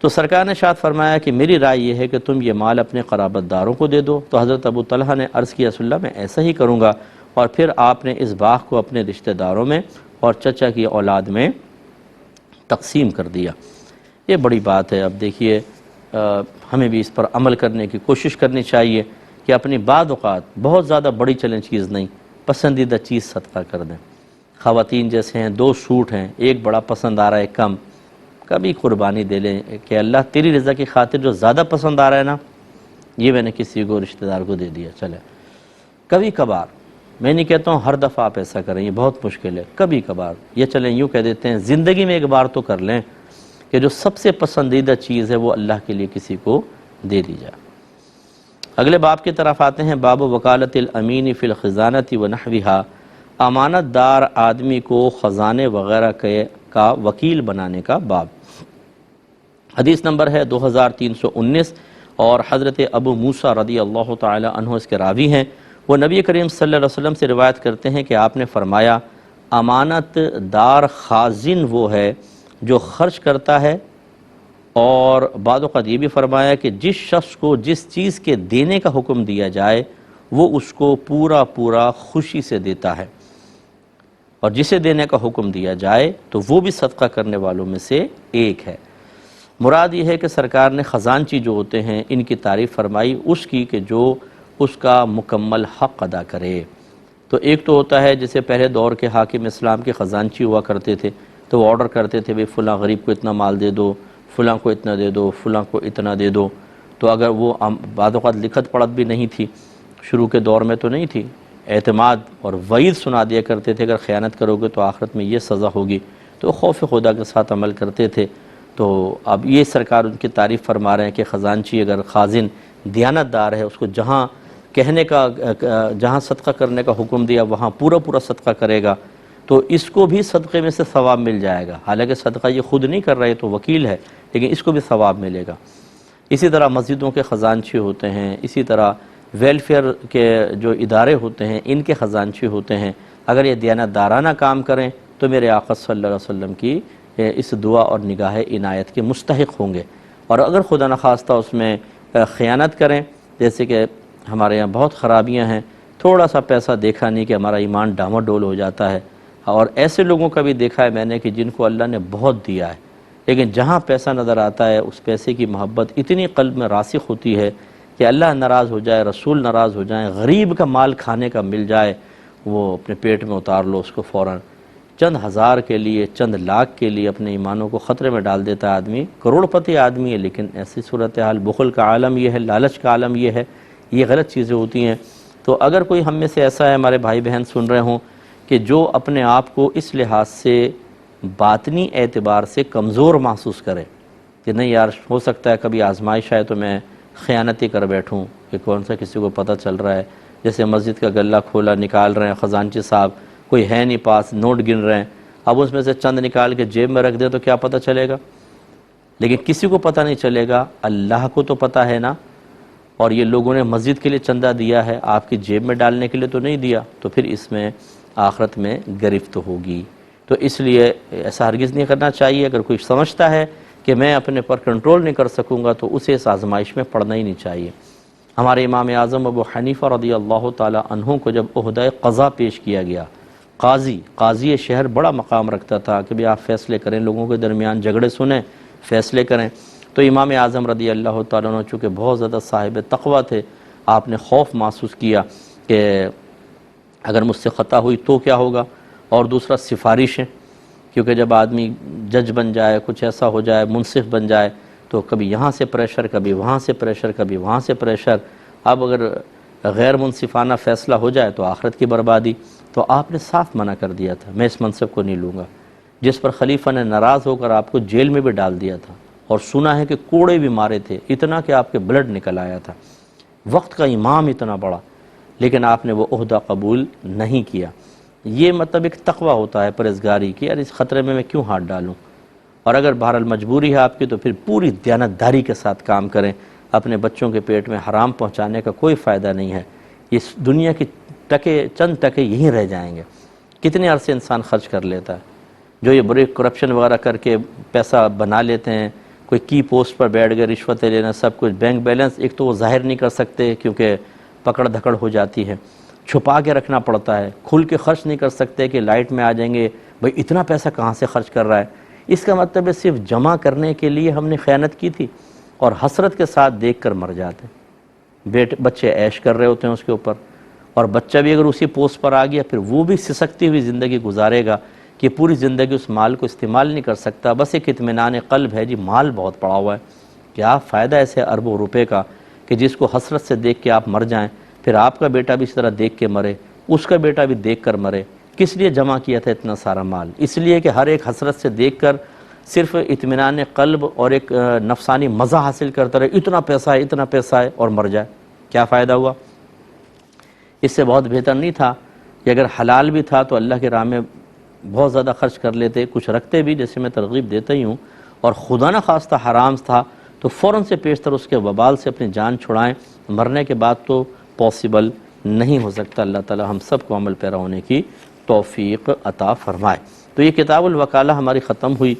تو سرکار نے ارشاد فرمایا کہ میری رائے یہ ہے کہ تم یہ مال اپنے قرابت داروں کو دے دو۔ تو حضرت ابو طلحہ نے عرض کیا رسول اللہ میں ایسا ہی کروں گا، اور پھر آپ نے اس باغ کو اپنے رشتہ داروں میں اور چچا کی اولاد میں تقسیم کر دیا۔ یہ بڑی بات ہے۔ اب دیکھیے ہمیں بھی اس پر عمل کرنے کی کوشش کرنی چاہیے کہ اپنی بعض اوقات بہت زیادہ بڑی چیز نہیں، پسندیدہ چیز صدقہ کر دیں۔ خواتین جیسے ہیں، 2 سوٹ ہیں، ایک بڑا پسند آ رہا ہے کم، کبھی قربانی دے لیں کہ اللہ تیری رضا کی خاطر جو زیادہ پسند آ رہا ہے نا، یہ میں نے کسی کو رشتہ دار کو دے دیا۔ چلے کبھی کبھار، میں نہیں کہتا ہوں ہر دفعہ آپ ایسا کریں، یہ بہت مشکل ہے، کبھی کبھار یہ چلیں یوں کہہ دیتے ہیں زندگی میں ایک بار تو کر لیں کہ جو سب سے پسندیدہ چیز ہے وہ اللہ کے لیے کسی کو دے دی جائے۔ اگلے باب کی طرف آتے ہیں، باب وکالت الامین فی الخزانۃ ونحوہا، امانت دار آدمی کو خزانے وغیرہ کا وکیل بنانے کا باب۔ حدیث نمبر ہے 2319، اور حضرت ابو موسیٰ رضی اللہ تعالی عنہ اس کے راوی ہیں۔ وہ نبی کریم صلی اللہ علیہ وسلم سے روایت کرتے ہیں کہ آپ نے فرمایا، امانت دار خازن وہ ہے جو خرچ کرتا ہے، اور بعض اوقات یہ بھی فرمایا کہ جس شخص کو جس چیز کے دینے کا حکم دیا جائے وہ اس کو پورا پورا خوشی سے دیتا ہے، اور جسے دینے کا حکم دیا جائے تو وہ بھی صدقہ کرنے والوں میں سے ایک ہے۔ مراد یہ ہے کہ سرکار نے خزانچی جو ہوتے ہیں ان کی تعریف فرمائی اس کی کہ جو اس کا مکمل حق ادا کرے۔ تو ایک تو ہوتا ہے جیسے پہلے دور کے حاکم اسلام کے خزانچی ہوا کرتے تھے، تو وہ آرڈر کرتے تھے بھئی فلاں غریب کو اتنا مال دے دو، فلاں کو اتنا دے دو، فلاں کو اتنا دے دو۔ تو اگر وہ بعض اوقات لکھت پڑھت بھی نہیں تھی، شروع کے دور میں تو نہیں تھی، اعتماد اور وعید سنا دیا کرتے تھے اگر خیانت کرو گے تو آخرت میں یہ سزا ہوگی، تو خوف خدا کے ساتھ عمل کرتے تھے۔ تو اب یہ سرکار ان کی تعریف فرما رہے ہیں کہ خزانچی اگر خازن دیانت دار ہے، اس کو جہاں کہنے کا جہاں صدقہ کرنے کا حکم دیا وہاں پورا پورا صدقہ کرے گا تو اس کو بھی صدقے میں سے ثواب مل جائے گا۔ حالانکہ صدقہ یہ خود نہیں کر رہے تو وکیل ہے، لیکن اس کو بھی ثواب ملے گا۔ اسی طرح مسجدوں کے خزانچی ہوتے ہیں، اسی طرح ویلفیئر کے جو ادارے ہوتے ہیں ان کے خزانچی ہوتے ہیں، اگر یہ دیانت دارانہ کام کریں تو میرے آقا صلی اللہ علیہ وسلم کی اس دعا اور نگاہ عنایت کے مستحق ہوں گے۔ اور اگر خدا نخواستہ اس میں خیانت کریں، جیسے کہ ہمارے یہاں بہت خرابیاں ہیں، تھوڑا سا پیسہ دیکھا نہیں کہ ہمارا ایمان ڈاواڈول ہو جاتا ہے، اور ایسے لوگوں کا بھی دیکھا ہے میں نے کہ جن کو اللہ نے بہت دیا ہے، لیکن جہاں پیسہ نظر آتا ہے اس پیسے کی محبت اتنی قلب میں راسخ ہوتی ہے کہ اللہ ناراض ہو جائے، رسول ناراض ہو جائیں، غریب کا مال کھانے کا مل جائے، وہ اپنے پیٹ میں اتار لو اس کو فوراً۔ چند ہزار کے لیے، چند لاکھ کے لیے اپنے ایمانوں کو خطرے میں ڈال دیتا ہے آدمی، کروڑپتی آدمی ہے لیکن ایسی صورتحال، بخل کا عالم یہ ہے، لالچ کا عالم یہ ہے، یہ غلط چیزیں ہوتی ہیں۔ تو اگر کوئی ہم میں سے ایسا ہے، ہمارے بھائی بہن سن رہے ہوں کہ جو اپنے آپ کو اس لحاظ سے باطنی اعتبار سے کمزور محسوس کرے کہ نہیں یار ہو سکتا ہے کبھی آزمائش آئے تو میں خیانتی کر بیٹھوں کہ کون سا کسی کو پتہ چل رہا ہے، جیسے مسجد کا گلہ کھولا نکال رہے ہیں خزانچی صاحب، کوئی ہے نہیں پاس، نوٹ گن رہے ہیں، اب اس میں سے چند نکال کے جیب میں رکھ دیں تو کیا پتہ چلے گا؟ لیکن کسی کو پتہ نہیں چلے گا، اللہ کو تو پتہ ہے نا۔ اور یہ لوگوں نے مسجد کے لیے چندہ دیا ہے، آپ کی جیب میں ڈالنے کے لیے تو نہیں دیا، تو پھر اس میں آخرت میں گرفت ہوگی۔ تو اس لیے ایسا ہرگز نہیں کرنا چاہیے۔ اگر کوئی سمجھتا ہے کہ میں اپنے پر کنٹرول نہیں کر سکوں گا تو اسے اس آزمائش میں پڑنا ہی نہیں چاہیے۔ ہمارے امام اعظم ابو حنیفہ رضی اللہ تعالی عنہ کو جب عہدہ قضا پیش کیا گیا، قاضی شہر بڑا مقام رکھتا تھا کہ بھی آپ فیصلے کریں، لوگوں کے درمیان جھگڑے سنیں، فیصلے کریں۔ تو امام اعظم رضی اللہ تعالیٰ عنہ چونکہ بہت زیادہ صاحب تقویٰ تھے، آپ نے خوف محسوس کیا کہ اگر مجھ سے خطا ہوئی تو کیا ہوگا، اور دوسرا سفارشیں، کیونکہ جب آدمی جج بن جائے، کچھ ایسا ہو جائے، منصف بن جائے تو کبھی یہاں سے پریشر، کبھی وہاں سے پریشر، کبھی وہاں سے پریشر، اب اگر غیر منصفانہ فیصلہ ہو جائے تو آخرت کی بربادی۔ تو آپ نے صاف منع کر دیا تھا میں اس منصب کو نہیں لوں گا، جس پر خلیفہ نے ناراض ہو کر آپ کو جیل میں بھی ڈال دیا تھا، اور سنا ہے کہ کوڑے بھی مارے تھے، اتنا کہ آپ کے بلڈ نکل آیا تھا، وقت کا امام اتنا بڑا، لیکن آپ نے وہ عہدہ قبول نہیں کیا۔ یہ مطلب ایک تقویٰ ہوتا ہے پرہیزگاری کی، یار اس خطرے میں کیوں ہاتھ ڈالوں، اور اگر بہرحال مجبوری ہے آپ کی تو پھر پوری دیانتداری کے ساتھ کام کریں۔ اپنے بچوں کے پیٹ میں حرام پہنچانے کا کوئی فائدہ نہیں ہے، اس دنیا کی چند ٹکے یہیں رہ جائیں گے۔ کتنے عرصے انسان خرچ کر لیتا ہے، جو یہ بڑے کرپشن وغیرہ کر کے پیسہ بنا لیتے ہیں، کوئی کی پوسٹ پر بیٹھ گئے، رشوتیں لینا، سب کچھ، بینک بیلنس ایک تو وہ ظاہر نہیں کر سکتے کیونکہ پکڑ دھکڑ ہو جاتی ہے، چھپا کے رکھنا پڑتا ہے، کھل کے خرچ نہیں کر سکتے کہ لائٹ میں آ جائیں گے بھئی اتنا پیسہ کہاں سے خرچ کر رہا ہے۔ اس کا مطلب ہے صرف جمع کرنے کے لیے ہم نے خیانت کی تھی، اور حسرت کے ساتھ دیکھ کر مر جاتے ہیں۔ بچے عیش کر رہے ہوتے ہیں اس کے اوپر، اور بچہ بھی اگر اسی پوسٹ پر آ گیا پھر وہ بھی سسکتی ہوئی زندگی گزارے گا کہ پوری زندگی اس مال کو استعمال نہیں کر سکتا، بس ایک اطمینان قلب ہے جی مال بہت پڑا ہوا ہے۔ کیا فائدہ ایسے اربوں روپے کا کہ جس کو حسرت سے دیکھ کے آپ مر جائیں، پھر آپ کا بیٹا بھی اس طرح دیکھ کے مرے، اس کا بیٹا بھی دیکھ کر مرے۔ کس لیے جمع کیا تھا اتنا سارا مال؟ اس لیے کہ ہر ایک حسرت سے دیکھ کر صرف اطمینان قلب اور ایک نفسانی مزہ حاصل کرتا رہے، اتنا پیسہ ہے اور مر جائے۔ کیا فائدہ ہوا؟ اس سے بہت بہتر نہیں تھا کہ اگر حلال بھی تھا تو اللہ کی راہ میں بہت زیادہ خرچ کر لیتے، کچھ رکھتے بھی جیسے میں ترغیب دیتا ہی ہوں، اور خدا نہ خواستہ حرام تھا تو فوراً سے پیشتر اس کے وبال سے اپنی جان چھڑائیں، مرنے کے بعد تو پاسبل نہیں ہو سکتا۔ اللہ تعالی ہم سب کو عمل پیرا ہونے کی توفیق عطا فرمائے۔ تو یہ کتاب الوکالہ ہماری ختم ہوئی۔